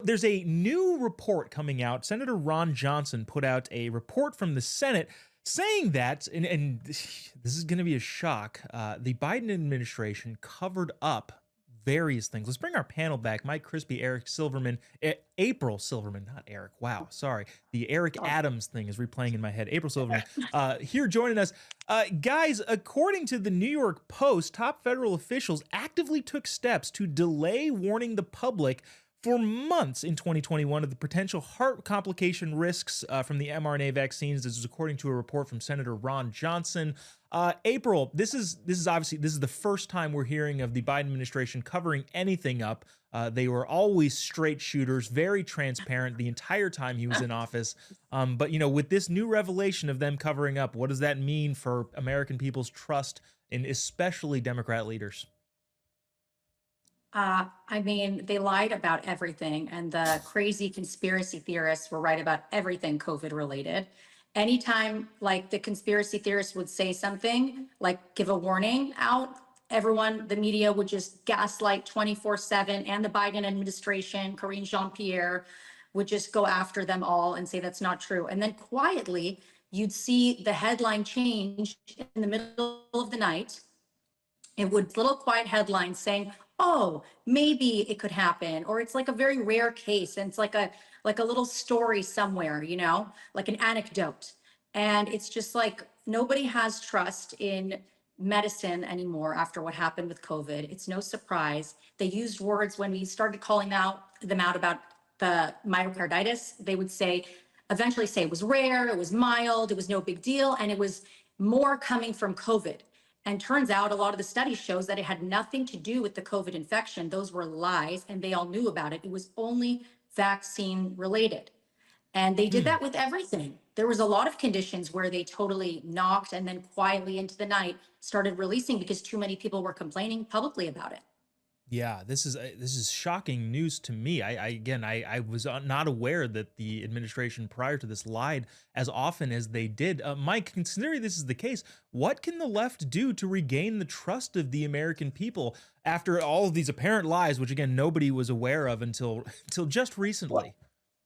there's a new report coming out. Senator Ron Johnson put out a report from the Senate saying that, and this is going to be a shock, the Biden administration covered up various things. Let's bring our panel back. Mike Crispy, Eric Silverman, April Silverman, not Eric. Wow, sorry. The Eric Adams thing is replaying in my head. April Silverman here joining us. Guys, according to the New York Post, top federal officials actively took steps to delay warning the public for months in 2021 of the potential heart complication risks from the mRNA vaccines. This is according to a report from Senator Ron Johnson. April, this is obviously the first time we're hearing of the Biden administration covering anything up. They were always straight shooters, very transparent the entire time he was in office. But with this new revelation of them covering up, what does that mean for American people's trust in especially Democrat leaders? They lied about everything, and the crazy conspiracy theorists were right about everything COVID related. Anytime like the conspiracy theorists would say something, like give a warning out, everyone, the media would just gaslight 24/7, and the Biden administration, Karine Jean-Pierre, would just go after them all and say that's not true. And then quietly, you'd see the headline change in the middle of the night. It would little quiet headlines saying, oh, maybe it could happen, or it's like a very rare case, and it's like a little story somewhere, like an anecdote. And it's just like nobody has trust in medicine anymore after what happened with COVID. It's no surprise. They used words when we started calling them out about the myocarditis. They would eventually say it was rare, it was mild, it was no big deal, and it was more coming from COVID. And turns out a lot of the study shows that it had nothing to do with the COVID infection. Those were lies, and they all knew about it. It was only vaccine related. And they did that with everything. There was a lot of conditions where they totally knocked and then quietly into the night started releasing because too many people were complaining publicly about it. Yeah, this is shocking news to me. I was not aware that the administration prior to this lied as often as they did. Mike, considering this is the case, what can the left do to regain the trust of the American people after all of these apparent lies, which again nobody was aware of until just recently?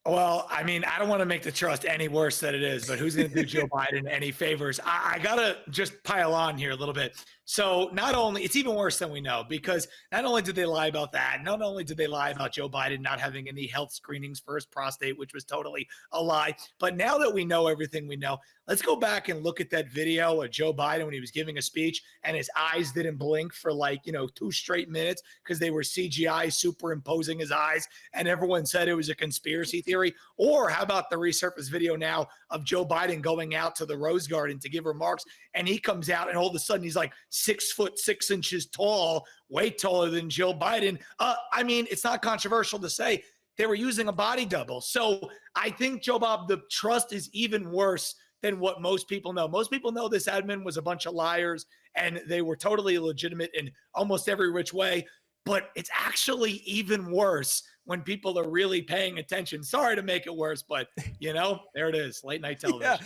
Well, I don't want to make the trust any worse than it is, but who's going to do Joe Biden any favors? I got to just pile on here a little bit. So it's even worse than we know, because not only did they lie about that, not only did they lie about Joe Biden not having any health screenings for his prostate, which was totally a lie. But now that we know everything we know, let's go back and look at that video of Joe Biden when he was giving a speech and his eyes didn't blink for 2 straight minutes because they were CGI superimposing his eyes, and everyone said it was a conspiracy theory. Or how about the resurfaced video now of Joe Biden going out to the Rose Garden to give remarks, and he comes out and all of a sudden he's like 6'6" tall, way taller than Joe Biden. It's not controversial to say they were using a body double. So I think, Joe Bob, the trust is even worse than what most people know. Most people know this admin was a bunch of liars and they were totally illegitimate in almost every which way. But it's actually even worse when people are really paying attention. Sorry to make it worse, but there it is, late night television. Yeah.